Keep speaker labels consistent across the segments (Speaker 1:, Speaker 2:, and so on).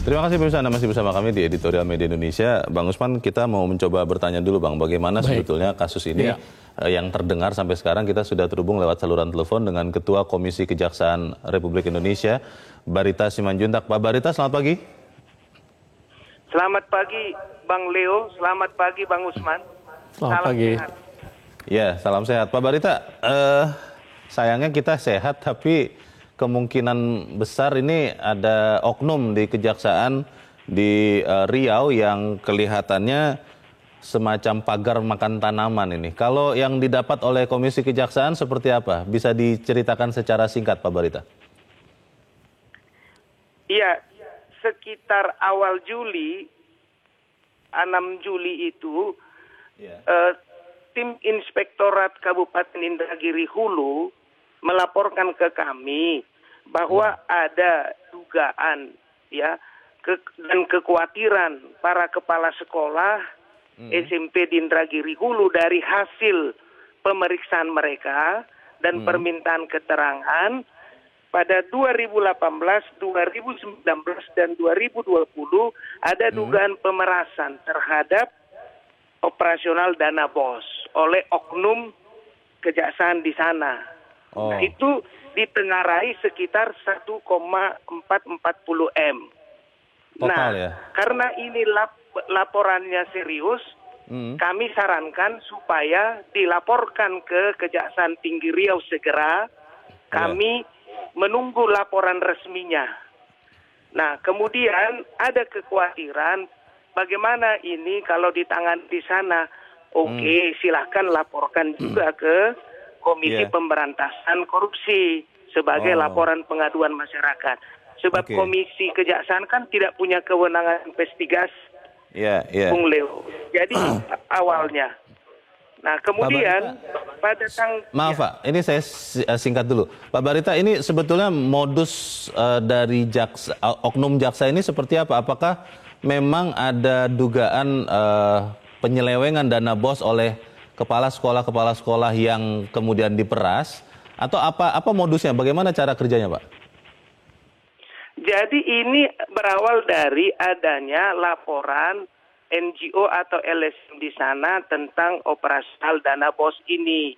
Speaker 1: Terima kasih pemirsa, Anda masih bersama kami di Editorial Media Indonesia. Bang Usman, kita mau mencoba bertanya dulu Bang, bagaimana sebetulnya kasus ini yang terdengar sampai sekarang. Kita sudah terhubung lewat saluran telepon dengan Ketua Komisi Kejaksaan Republik Indonesia, Barita Simanjuntak. Pak Barita, selamat pagi.
Speaker 2: Selamat pagi Bang Leo, selamat pagi Bang Usman.
Speaker 3: Selamat pagi.
Speaker 2: Sehat.
Speaker 1: Ya, salam sehat. Pak Barita, sayangnya kita sehat tapi kemungkinan besar ini ada oknum di Kejaksaan di Riau yang kelihatannya semacam pagar makan tanaman ini. Kalau yang didapat oleh Komisi Kejaksaan seperti apa? Bisa diceritakan secara singkat Pak Barita?
Speaker 2: Iya, sekitar awal Juli, 6 Juli itu, tim Inspektorat Kabupaten Indragiri Hulu melaporkan ke kami bahwa ada dugaan dan kekhawatiran para kepala sekolah SMP di Indragiri Hulu dari hasil pemeriksaan mereka dan permintaan keterangan pada 2018, 2019 dan 2020 ada dugaan pemerasan terhadap operasional dana BOS oleh oknum kejaksaan di sana. Nah, itu ditengarai sekitar 1,440 M.
Speaker 1: Total,
Speaker 2: nah, karena ini laporannya serius, kami sarankan supaya dilaporkan ke Kejaksaan Tinggi Riau segera. Kami menunggu laporan resminya. Nah, kemudian ada kekhawatiran bagaimana ini kalau ditangani di sana. Oke, silahkan laporkan juga ke Komisi Pemberantasan Korupsi sebagai laporan pengaduan masyarakat. Sebab Komisi Kejaksaan kan tidak punya kewenangan investigasi, Bung Leo. Jadi awalnya. Nah, kemudian pada
Speaker 1: Maaf Pak, ini saya singkat dulu. Pak Barita, ini sebetulnya modus dari oknum jaksa ini seperti apa? Apakah memang ada dugaan penyelewengan dana BOS oleh kepala sekolah yang kemudian diperas, atau apa modusnya? Bagaimana cara kerjanya, Pak?
Speaker 2: Jadi ini berawal dari adanya laporan NGO atau LSM di sana tentang operasional dana BOS ini.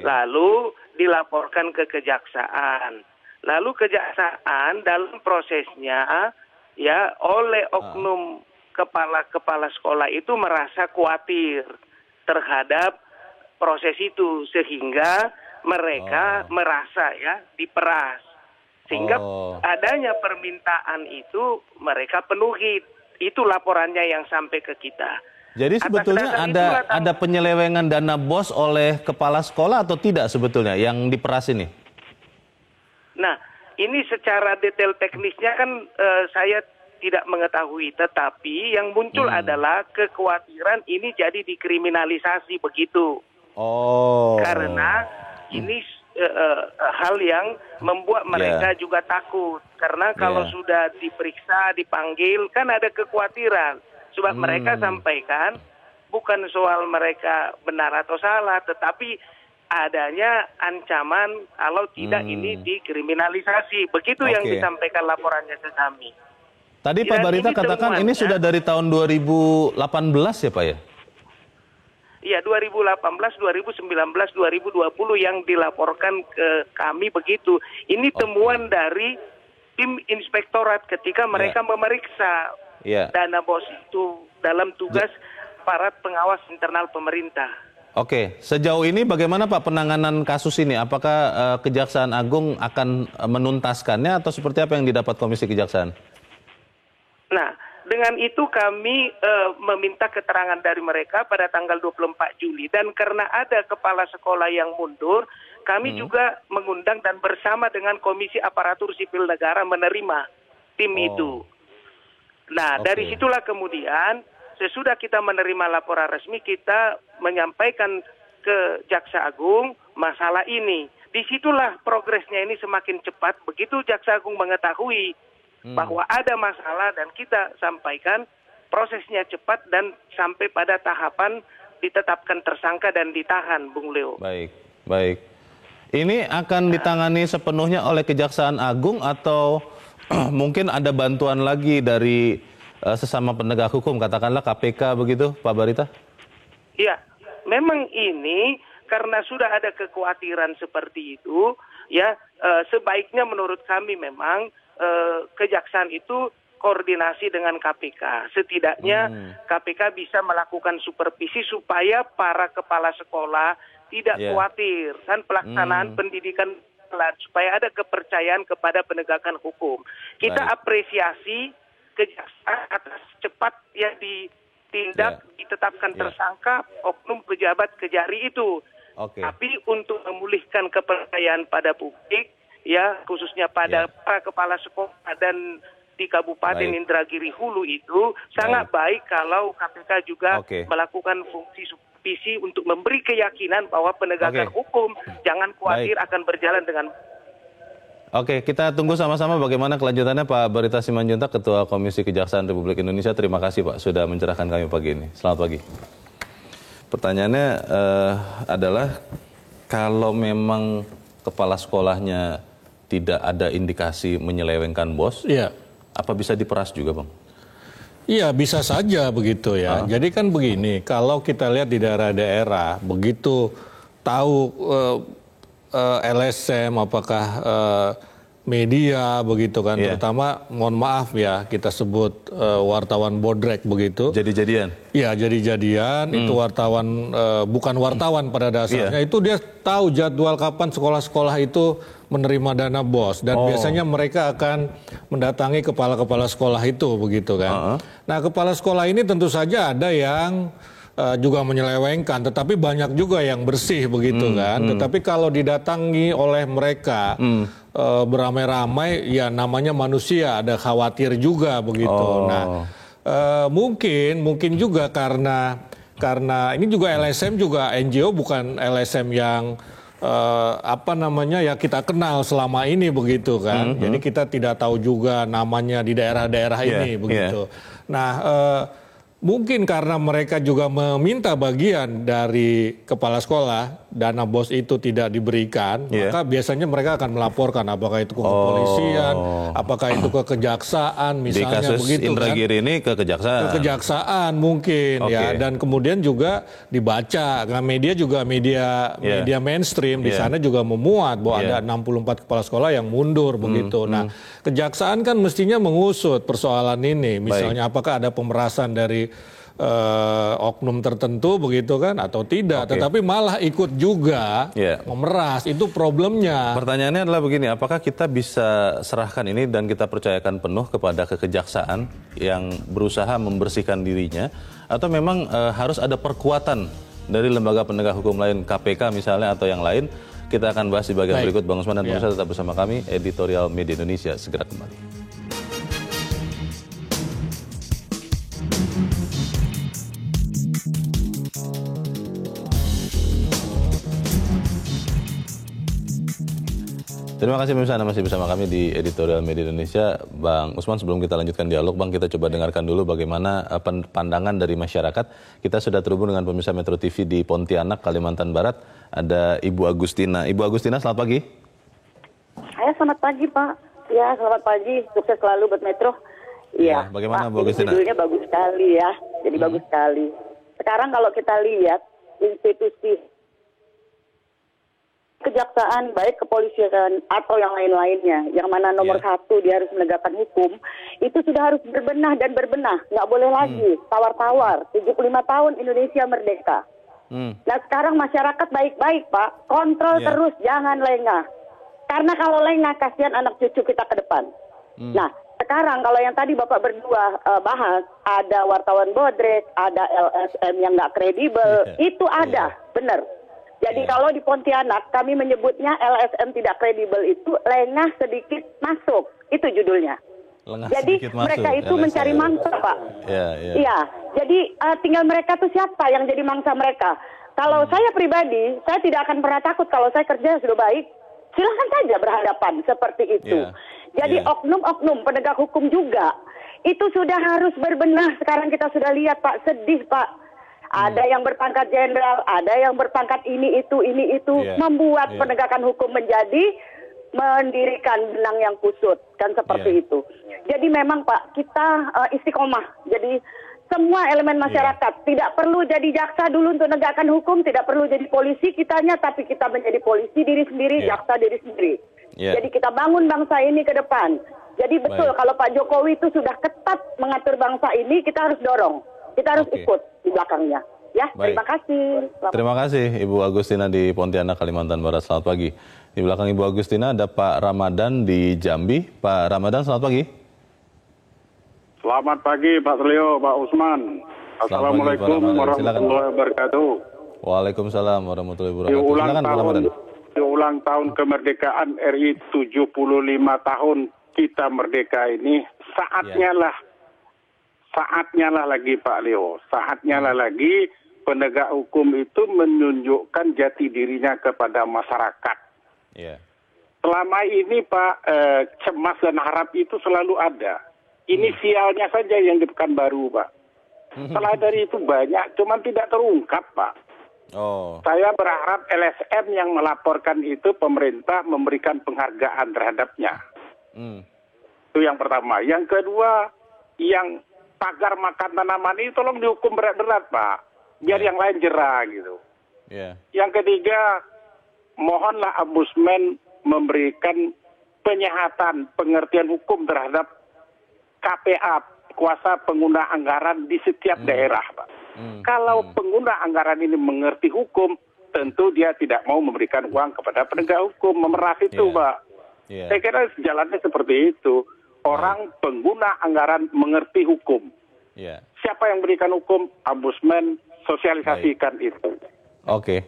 Speaker 2: Lalu dilaporkan ke kejaksaan. Lalu kejaksaan dalam prosesnya oleh oknum kepala sekolah itu merasa khawatir terhadap proses itu sehingga mereka merasa diperas. Sehingga adanya permintaan itu mereka penuhi. Itu laporannya yang sampai ke kita.
Speaker 1: Jadi sebetulnya ada penyelewengan dana BOS oleh kepala sekolah atau tidak sebetulnya yang diperas ini?
Speaker 2: Nah, ini secara detail teknisnya kan saya tidak mengetahui, tetapi yang muncul adalah kekhawatiran ini jadi dikriminalisasi begitu. Karena ini hal yang membuat mereka juga takut. Karena kalau sudah diperiksa, dipanggil, kan ada kekhawatiran. Sebab mereka sampaikan bukan soal mereka benar atau salah, tetapi adanya ancaman kalau tidak ini dikriminalisasi. Begitu yang disampaikan laporannya ke kami.
Speaker 1: Tadi Pak Barita katakan ini sudah dari tahun 2018 ya Pak ya?
Speaker 2: Iya, 2018, 2019, 2020 yang dilaporkan ke kami begitu. Ini temuan dari tim inspektorat ketika mereka memeriksa dana BOS itu dalam tugas aparat pengawas internal pemerintah.
Speaker 1: Sejauh ini bagaimana Pak penanganan kasus ini? Apakah Kejaksaan Agung akan menuntaskannya atau seperti apa yang didapat Komisi Kejaksaan?
Speaker 2: Nah, dengan itu kami meminta keterangan dari mereka pada tanggal 24 Juli. Dan karena ada kepala sekolah yang mundur, kami juga mengundang dan bersama dengan Komisi Aparatur Sipil Negara menerima tim itu. Nah, dari situlah kemudian sesudah kita menerima laporan resmi, kita menyampaikan ke Jaksa Agung masalah ini. Disitulah progresnya ini semakin cepat. Begitu Jaksa Agung mengetahui bahwa ada masalah dan kita sampaikan, prosesnya cepat dan sampai pada tahapan ditetapkan tersangka dan ditahan, Bung Leo.
Speaker 1: Baik. Ini akan ditangani sepenuhnya oleh Kejaksaan Agung atau mungkin ada bantuan lagi dari sesama penegak hukum, katakanlah KPK begitu, Pak Barita?
Speaker 2: Iya, memang ini karena sudah ada kekhawatiran seperti itu, ya sebaiknya menurut kami memang kejaksaan itu koordinasi dengan KPK. Setidaknya KPK bisa melakukan supervisi supaya para kepala sekolah tidak khawatir kan pelaksanaan pendidikan, supaya ada kepercayaan kepada penegakan hukum. Kita apresiasi kejaksaan atas cepat yang ditindak, ditetapkan tersangka oknum pejabat Kejari itu. Tapi untuk memulihkan kepercayaan pada publik, ya khususnya pada para kepala sekolah dan di Kabupaten Indragiri Hulu itu sangat baik kalau KPK juga melakukan fungsi supervisi untuk memberi keyakinan bahwa penegakan hukum jangan khawatir akan berjalan dengan.
Speaker 1: Oke, kita tunggu sama-sama bagaimana kelanjutannya Pak Barita Simanjuntak, Ketua Komisi Kejaksaan Republik Indonesia. Terima kasih Pak sudah mencerahkan kami pagi ini. Selamat pagi. Pertanyaannya adalah kalau memang kepala sekolahnya tidak ada indikasi menyelewengkan bos, apa bisa diperas juga Bang?
Speaker 3: Iya, bisa saja begitu ya. Jadi kan begini, kalau kita lihat di daerah-daerah, begitu tahu LSM, apakah media begitu kan, terutama mohon maaf ya kita sebut wartawan bodrek begitu.
Speaker 1: Jadi-jadian?
Speaker 3: Iya, jadi-jadian itu wartawan bukan wartawan pada dasarnya, itu dia tahu jadwal kapan sekolah-sekolah itu menerima dana BOS dan biasanya mereka akan mendatangi kepala-kepala sekolah itu begitu kan. Nah, kepala sekolah ini tentu saja ada yang juga menyelewengkan, tetapi banyak juga yang bersih begitu kan. Tetapi kalau didatangi oleh mereka beramai-ramai, ya namanya manusia, ada khawatir juga begitu. Nah, mungkin juga karena ini juga LSM juga NGO, bukan LSM yang ya kita kenal selama ini begitu kan. Jadi kita tidak tahu juga namanya di daerah-daerah ini begitu. Nah, mungkin karena mereka juga meminta bagian dari kepala sekolah, dana BOS itu tidak diberikan, maka biasanya mereka akan melaporkan apakah itu ke kepolisian, apakah itu ke kejaksaan misalnya.
Speaker 1: Di kasus
Speaker 3: begitu
Speaker 1: Indragiri
Speaker 3: kan.
Speaker 1: ini ke kejaksaan.
Speaker 3: Ke kejaksaan mungkin ya, dan kemudian juga dibaca. Nah, media juga media mainstream di sana juga memuat bahwa ada 64 kepala sekolah yang mundur begitu. Nah, kejaksaan kan mestinya mengusut persoalan ini, misalnya apakah ada pemerasan dari oknum tertentu begitu kan atau tidak, tetapi malah ikut juga memeras, itu problemnya.
Speaker 1: Pertanyaannya adalah begini, apakah kita bisa serahkan ini dan kita percayakan penuh kepada kejaksaan yang berusaha membersihkan dirinya, atau memang harus ada perkuatan dari lembaga penegak hukum lain, KPK misalnya atau yang lain? Kita akan bahas di bagian berikut. Bang Usman dan pemirsa tetap bersama kami, Editorial Media Indonesia segera kembali. Terima kasih pemirsa, Anda masih bersama kami di Editorial Media Indonesia. Bang Usman, sebelum kita lanjutkan dialog, Bang, kita coba dengarkan dulu bagaimana pandangan dari masyarakat. Kita sudah terhubung dengan pemirsa Metro TV di Pontianak, Kalimantan Barat. Ada Ibu Agustina. Ibu Agustina, selamat pagi.
Speaker 4: Selamat pagi, Pak. Ya, selamat pagi. Sukses selalu buat Metro. Iya.
Speaker 1: Bagaimana,
Speaker 4: Pak,
Speaker 1: Bu Agustina?
Speaker 4: Judulnya bagus sekali ya. Jadi bagus sekali. Sekarang kalau kita lihat institusi kejaksaan, baik kepolisian atau yang lain-lainnya, yang mana nomor satu dia harus menegakkan hukum, itu sudah harus berbenah dan berbenah. Nggak boleh lagi tawar-tawar. 75 tahun Indonesia merdeka. Nah, sekarang masyarakat baik-baik, Pak. Kontrol terus, jangan lengah. Karena kalau lengah, kasihan anak cucu kita ke depan. Nah, sekarang kalau yang tadi Bapak berdua bahas, ada wartawan bodrek, ada LSM yang nggak kredibel, itu ada, benar. Jadi kalau di Pontianak kami menyebutnya LSM tidak kredibel itu lengah sedikit masuk, itu judulnya. Jadi mereka itu LSM mencari mangsa, Pak. Iya. Jadi tinggal mereka tuh siapa yang jadi mangsa mereka. Kalau saya pribadi, saya tidak akan pernah takut kalau saya kerja sudah baik. Silahkan saja berhadapan seperti itu. Jadi oknum-oknum penegak hukum juga itu sudah harus berbenah. Sekarang kita sudah lihat, Pak, sedih, Pak. Ada yang berpangkat jenderal, ada yang berpangkat ini itu, membuat penegakan hukum menjadi mendirikan benang yang kusut, kan seperti itu. Jadi memang Pak, kita istiqomah. Jadi semua elemen masyarakat tidak perlu jadi jaksa dulu untuk menegakkan hukum, tidak perlu jadi polisi kitanya, tapi kita menjadi polisi diri sendiri, jaksa diri sendiri. Jadi kita bangun bangsa ini ke depan. Jadi betul kalau Pak Jokowi itu sudah ketat mengatur bangsa ini, kita harus dorong, kita harus ikut di belakangnya. Ya, terima kasih.
Speaker 1: Terima kasih Ibu Agustina di Pontianak, Kalimantan Barat. Selamat pagi. Di belakang Ibu Agustina ada Pak Ramadan di Jambi. Pak Ramadan, selamat pagi.
Speaker 5: Selamat pagi Pak Leo, Pak Usman. Assalamualaikum warahmatullahi wabarakatuh.
Speaker 1: Waalaikumsalam warahmatullahi wabarakatuh. Silakan Pak Ramadan.
Speaker 5: Di ulang tahun kemerdekaan RI 75 tahun kita merdeka ini, saatnya lah lagi Pak Leo, saatnya lah lagi penegak hukum itu menunjukkan jati dirinya kepada masyarakat. Selama ini Pak, cemas dan harap itu selalu ada. Inisialnya saja yang di Pekanbaru, Pak. Setelah dari itu banyak, cuman tidak terungkap, Pak. Saya berharap LSM yang melaporkan itu pemerintah memberikan penghargaan terhadapnya. Itu yang pertama. Yang kedua, yang pagar makan tanaman ini tolong dihukum berat-berat, Pak. Biar yang lain jerah gitu. Yang ketiga, mohonlah Ombudsman memberikan penyehatan, pengertian hukum terhadap KPA, kuasa pengguna anggaran di setiap daerah, Pak. Kalau pengguna anggaran ini mengerti hukum, tentu dia tidak mau memberikan uang kepada penegak hukum, memeras itu, Pak. Saya kira jalannya seperti itu. Orang pengguna anggaran mengerti hukum. Siapa yang berikan hukum? Ombudsman sosialisasikan itu.
Speaker 1: Oke.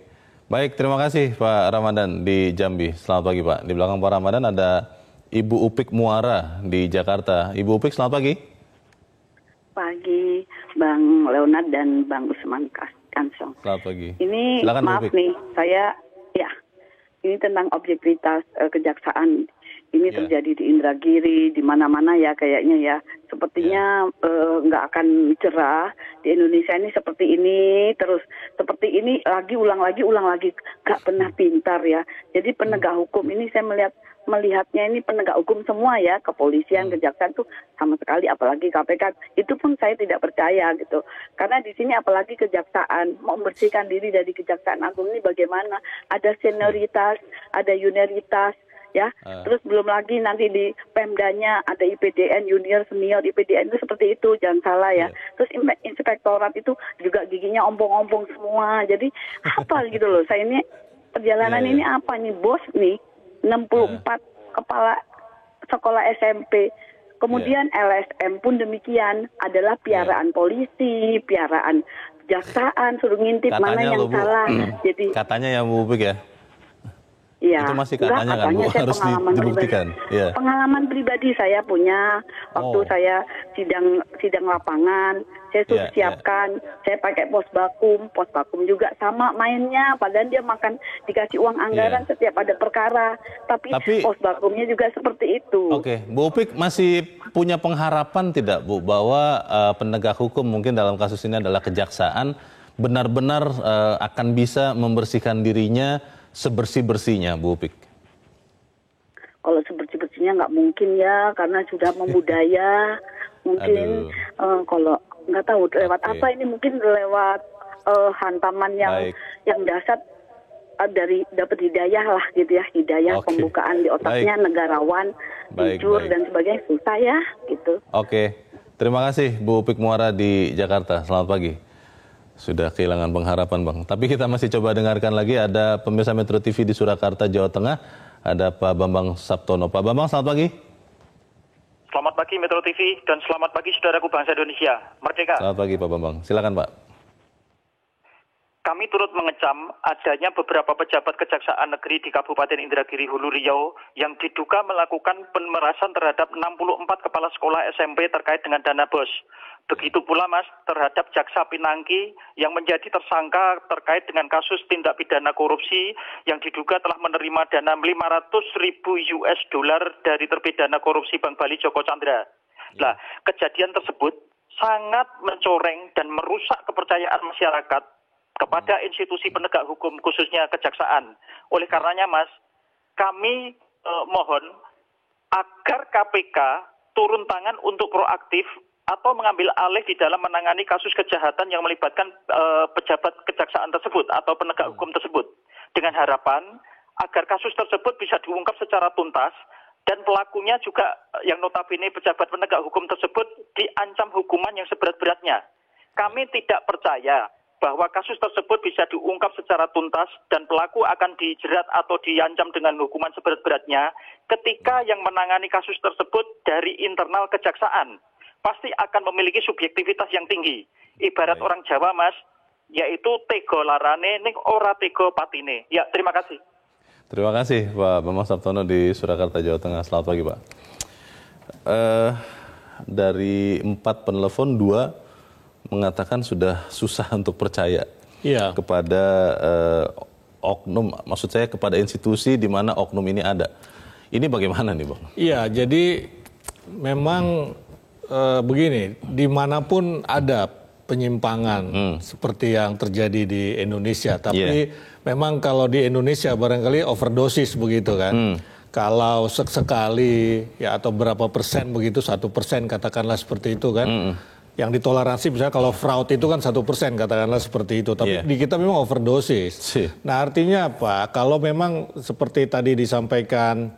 Speaker 1: Baik, terima kasih Pak Ramadan di Jambi. Selamat pagi Pak. Di belakang Pak Ramadan ada Ibu Upik Muara di Jakarta. Ibu Upik, selamat pagi.
Speaker 6: Pagi, Bang Leonard dan Bang Usman Kansong.
Speaker 1: Selamat pagi.
Speaker 6: Ini
Speaker 1: silakan,
Speaker 6: maaf nih, saya ini tentang objektivitas kejaksaan. Ini terjadi di Indragiri, di mana-mana ya kayaknya ya. Sepertinya nggak akan cerah. Di Indonesia ini seperti ini, terus seperti ini lagi, ulang lagi. Nggak pernah pintar ya. Jadi penegak hukum ini saya melihatnya ini penegak hukum semua ya. Kepolisian, kejaksaan tuh sama sekali, apalagi KPK. Itu pun saya tidak percaya gitu. Karena di sini apalagi kejaksaan, membersihkan diri dari Kejaksaan Agung ini bagaimana. Ada senioritas, ada junioritas. Ya, terus belum lagi nanti di Pemdanya ada IPDN junior senior, IPDN itu seperti itu, jangan salah ya. Terus inspektorat itu juga giginya ompong-ompong semua. Jadi apa gitu loh, saya ini perjalanan ini apa nih bos nih, 64 kepala sekolah SMP. Kemudian LSM pun demikian, adalah piaraan polisi, piaraan kejaksaan, suruh ngintip mana yang salah. Jadi
Speaker 1: katanya ya Bu Upik ya.
Speaker 6: Iya,
Speaker 1: itu masih katanya kan Bu, harus dibuktikan.
Speaker 6: Pengalaman pribadi saya punya waktu saya sidang lapangan, saya sudah siapkan, saya pakai pos bakum juga sama mainnya, padahal dia dikasih uang anggaran setiap ada perkara, tapi pos bakumnya juga seperti itu.
Speaker 1: Oke, Bu Upik masih punya pengharapan tidak Bu bahwa penegak hukum mungkin dalam kasus ini adalah kejaksaan benar-benar akan bisa membersihkan dirinya sebersih-bersihnya, Bu Upik?
Speaker 6: Kalau sebersih-bersihnya nggak mungkin ya, karena sudah membudaya. Mungkin kalau nggak tahu lewat apa ini, mungkin lewat hantaman yang dasar dari dapat hidayah lah gitu ya, hidayah pembukaan di otaknya, negarawan, jujur dan sebagainya, susah ya gitu. Oke,
Speaker 1: terima kasih Bu Upik Muara di Jakarta. Selamat pagi. Sudah kehilangan pengharapan Bang. Tapi kita masih coba dengarkan lagi, ada pemirsa Metro TV di Surakarta, Jawa Tengah. Ada Pak Bambang Saptono. Pak Bambang, selamat pagi.
Speaker 7: Selamat pagi Metro TV dan selamat pagi saudaraku bangsa Indonesia. Merdeka.
Speaker 1: Selamat pagi Pak Bambang. Silakan Pak.
Speaker 7: Kami turut mengecam adanya beberapa pejabat Kejaksaan Negeri di Kabupaten Indragiri Hulu Riau yang diduga melakukan pemerasan terhadap 64 kepala sekolah SMP terkait dengan dana BOS. Begitu pula Mas terhadap Jaksa Pinangki yang menjadi tersangka terkait dengan kasus tindak pidana korupsi yang diduga telah menerima dana 500.000 US dollar dari terpidana korupsi Bank Bali Joko Chandra. Nah, kejadian tersebut sangat mencoreng dan merusak kepercayaan masyarakat kepada institusi penegak hukum khususnya kejaksaan. Oleh karenanya Mas, kami mohon agar KPK turun tangan untuk proaktif atau mengambil alih di dalam menangani kasus kejahatan yang melibatkan pejabat kejaksaan tersebut atau penegak hukum tersebut. Dengan harapan agar kasus tersebut bisa diungkap secara tuntas dan pelakunya juga yang notabene pejabat penegak hukum tersebut diancam hukuman yang seberat-beratnya. Kami tidak percaya bahwa kasus tersebut bisa diungkap secara tuntas dan pelaku akan dijerat atau diancam dengan hukuman seberat-beratnya ketika yang menangani kasus tersebut dari internal kejaksaan. Pasti akan memiliki subjektivitas yang tinggi. Ibarat orang Jawa, Mas, yaitu tego larane ning ora tego patine. Ya, terima kasih.
Speaker 1: Terima kasih Pak Bambang Sabtono di Surakarta, Jawa Tengah. Selamat pagi, Pak. Dari 4 penelpon, 2 mengatakan sudah susah untuk percaya kepada oknum, maksud saya kepada institusi di mana oknum ini ada. Ini bagaimana nih, Bang? Iya,
Speaker 3: jadi memang begini, dimanapun ada penyimpangan seperti yang terjadi di Indonesia, tapi memang kalau di Indonesia barangkali overdosis begitu kan. Kalau sekali ya atau berapa persen begitu, 1% katakanlah seperti itu kan. Yang ditoleransi misalnya kalau fraud itu kan 1% katakanlah seperti itu, tapi di kita memang overdosis. Nah artinya apa? Kalau memang seperti tadi disampaikan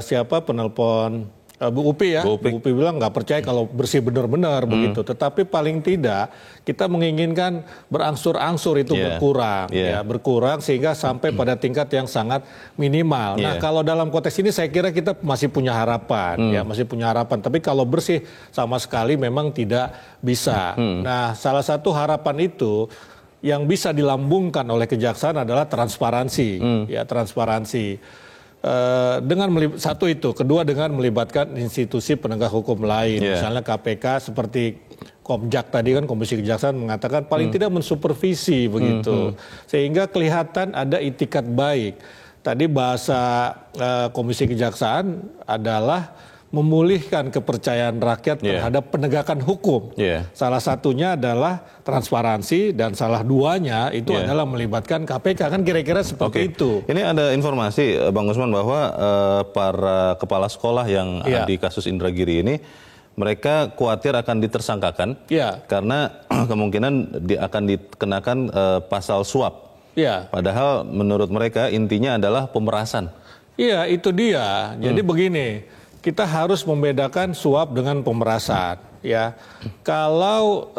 Speaker 3: siapa penelpon Bu Upi ya, Bu Upi bilang nggak percaya kalau bersih benar-benar begitu. Tetapi paling tidak kita menginginkan berangsur-angsur itu berkurang, ya berkurang sehingga sampai pada tingkat yang sangat minimal. Nah kalau dalam konteks ini saya kira kita masih punya harapan, ya masih punya harapan. Tapi kalau bersih sama sekali memang tidak bisa. Nah salah satu harapan itu yang bisa dilambungkan oleh kejaksaan adalah transparansi, ya transparansi. Dengan satu itu, kedua dengan melibatkan institusi penegak hukum lain, misalnya KPK seperti Komjak tadi kan, Komisi Kejaksaan mengatakan paling tidak mensupervisi begitu, sehingga kelihatan ada itikat baik. Tadi bahasa Komisi Kejaksaan adalah memulihkan kepercayaan rakyat terhadap penegakan hukum. Salah satunya adalah transparansi dan salah duanya itu adalah melibatkan KPK, kan kira-kira seperti itu.
Speaker 1: Ini ada informasi Bang Usman bahwa para kepala sekolah yang di kasus Indragiri ini mereka khawatir akan ditersangkakan karena kemungkinan akan dikenakan pasal suap. Padahal menurut mereka intinya adalah pemerasan.
Speaker 3: Iya, itu dia. Jadi begini, kita harus membedakan suap dengan pemerasan, ya. Kalau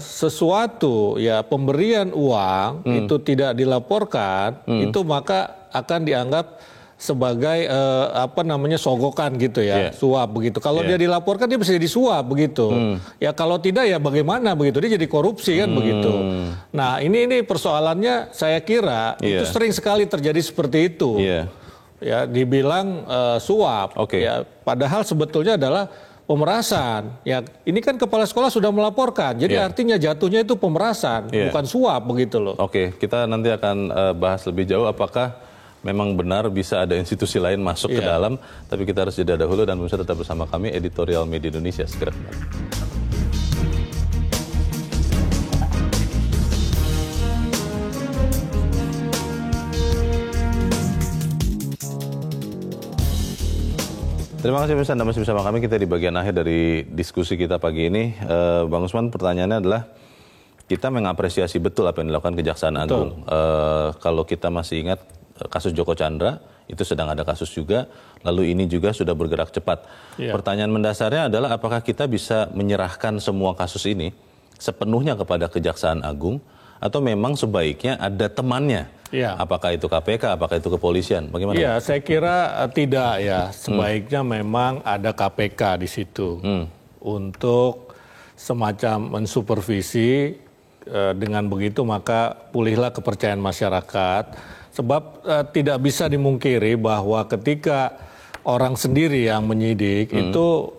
Speaker 3: sesuatu, ya pemberian uang itu tidak dilaporkan, itu maka akan dianggap sebagai sogokan gitu ya, suap begitu. Kalau dia dilaporkan dia bisa jadi suap begitu. Ya kalau tidak ya bagaimana begitu, dia jadi korupsi kan begitu. Nah ini persoalannya saya kira itu sering sekali terjadi seperti itu. Ya dibilang suap, ya padahal sebetulnya adalah pemerasan. Ya ini kan kepala sekolah sudah melaporkan, jadi artinya jatuhnya itu pemerasan, bukan suap begitu loh.
Speaker 1: Oke, kita nanti akan bahas lebih jauh apakah memang benar bisa ada institusi lain masuk ke dalam, tapi kita harus jeda dahulu dan pemirsa tetap bersama kami Editorial Media Indonesia segera kembali. Terima kasih pemirsa, Anda masih bersama kami. Kita di bagian akhir dari diskusi kita pagi ini. Bang Usman, pertanyaannya adalah kita mengapresiasi betul apa yang dilakukan Kejaksaan Agung. Kalau kita masih ingat kasus Joko Chandra, itu sedang ada kasus juga, lalu ini juga sudah bergerak cepat. Pertanyaan mendasarnya adalah apakah kita bisa menyerahkan semua kasus ini sepenuhnya kepada Kejaksaan Agung, atau memang sebaiknya ada temannya? Apakah itu KPK, apakah itu kepolisian? Bagaimana?
Speaker 3: Ya, saya kira tidak ya. Sebaiknya memang ada KPK di situ untuk semacam mensupervisi. Dengan begitu maka pulihlah kepercayaan masyarakat. Sebab tidak bisa dimungkiri bahwa ketika orang sendiri yang menyidik itu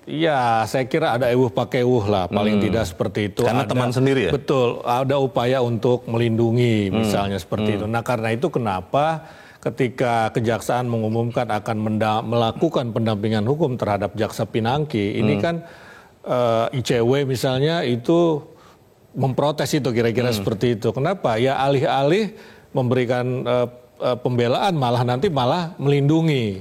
Speaker 3: ya, saya kira ada ewuh pakai ewuh lah, paling tidak seperti itu.
Speaker 1: Karena teman sendiri ya?
Speaker 3: Betul, ada upaya untuk melindungi misalnya seperti itu. Nah karena itu kenapa ketika Kejaksaan mengumumkan akan melakukan pendampingan hukum terhadap Jaksa Pinangki, ini kan ICW misalnya itu memprotes itu kira-kira seperti itu. Kenapa? Ya alih-alih memberikan pembelaan malah melindungi.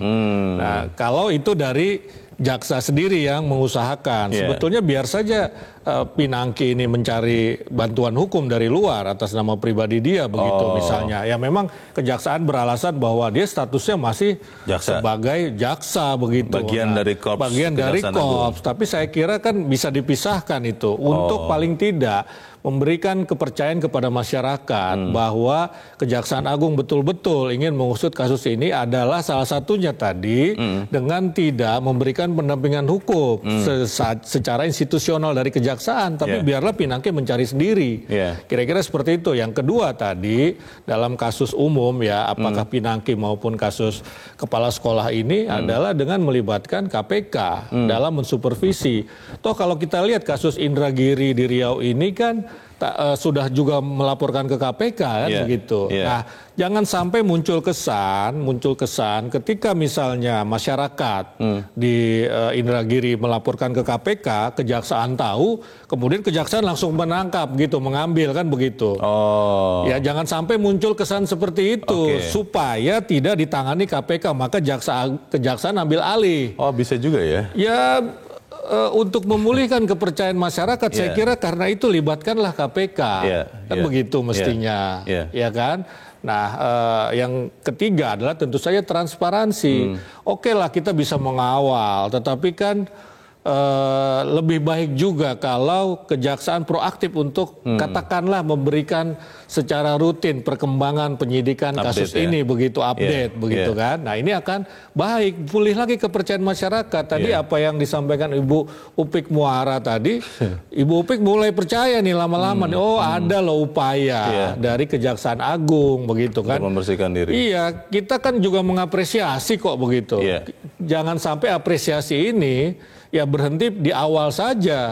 Speaker 3: Nah, kalau itu dari jaksa sendiri yang mengusahakan, sebetulnya biar saja Pinangki ini mencari bantuan hukum dari luar atas nama pribadi dia begitu misalnya. Ya memang kejaksaan beralasan bahwa dia statusnya masih sebagai jaksa begitu.
Speaker 1: Bagian dari korps.
Speaker 3: Bagian dari korps. Tapi saya kira kan bisa dipisahkan itu untuk paling tidak memberikan kepercayaan kepada masyarakat bahwa Kejaksaan Agung betul-betul ingin mengusut kasus ini adalah salah satunya tadi dengan tidak memberikan pendampingan hukum secara institusional dari kejaksaan, tapi biarlah Pinangki mencari sendiri. Kira-kira seperti itu. Yang kedua tadi dalam kasus umum ya, apakah Pinangki maupun kasus kepala sekolah ini adalah dengan melibatkan KPK dalam mensupervisi. Toh kalau kita lihat kasus Indragiri di Riau ini kan sudah juga melaporkan ke KPK kan begitu. Nah, jangan sampai muncul kesan ketika misalnya masyarakat di Indragiri melaporkan ke KPK, kejaksaan tahu, kemudian kejaksaan langsung menangkap gitu, mengambil kan begitu. Ya jangan sampai muncul kesan seperti itu supaya tidak ditangani KPK, maka kejaksaan ambil alih.
Speaker 1: Oh, bisa juga ya?
Speaker 3: Ya untuk memulihkan kepercayaan masyarakat, saya kira karena itu libatkanlah KPK, kan begitu mestinya, ya kan? Nah, yang ketiga adalah tentu saja transparansi. Oke lah kita bisa mengawal, tetapi kan lebih baik juga kalau kejaksaan proaktif untuk katakanlah memberikan secara rutin perkembangan penyidikan kasus ini, begitu update begitu kan. Nah, ini akan baik, pulih lagi kepercayaan masyarakat. Tadi apa yang disampaikan Ibu Upik Muara tadi, Ibu Upik mulai percaya nih lama-lama ada loh upaya dari Kejaksaan Agung begitu kan.
Speaker 1: Untuk membersihkan diri.
Speaker 3: Iya, kita kan juga mengapresiasi kok begitu. Jangan sampai apresiasi ini ya berhenti di awal saja,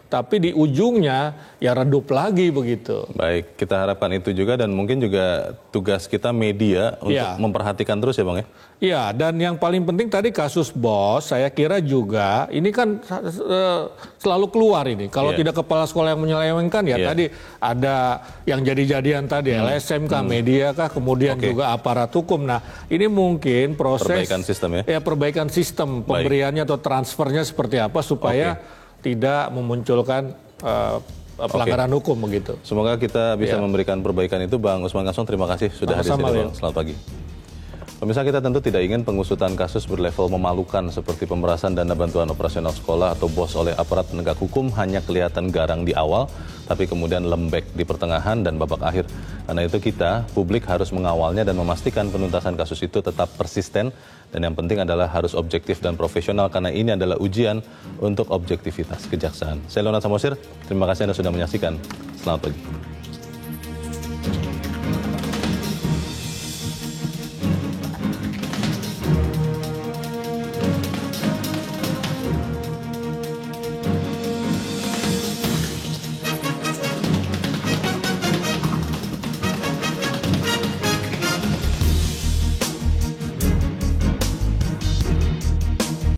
Speaker 3: tapi di ujungnya ya redup lagi begitu.
Speaker 1: Baik, kita harapkan itu juga dan mungkin juga tugas kita media untuk memperhatikan terus ya Bang ya?
Speaker 3: Iya, dan yang paling penting tadi kasus BOS, saya kira juga ini kan selalu keluar ini. Kalau tidak kepala sekolah yang menyelewengkan ya tadi ada yang jadi-jadian tadi, LSM kah, media kah, kemudian juga aparat hukum. Nah, ini mungkin proses
Speaker 1: perbaikan sistem
Speaker 3: perbaikan sistem pemberiannya atau transfernya seperti apa supaya tidak memunculkan pelanggaran hukum begitu.
Speaker 1: Semoga kita bisa memberikan perbaikan itu. Bang Usman Kansong, terima kasih sudah hadir sini Bang. Selamat pagi. Pemirsa, kita tentu tidak ingin pengusutan kasus berlevel memalukan seperti pemerasan dana bantuan operasional sekolah atau BOS oleh aparat penegak hukum hanya kelihatan garang di awal, tapi kemudian lembek di pertengahan dan babak akhir. Karena itu kita, publik harus mengawalnya dan memastikan penuntasan kasus itu tetap persisten. Dan yang penting adalah harus objektif dan profesional karena ini adalah ujian untuk objektivitas kejaksaan. Saya Leonard Samosir, terima kasih Anda sudah menyaksikan. Selamat pagi.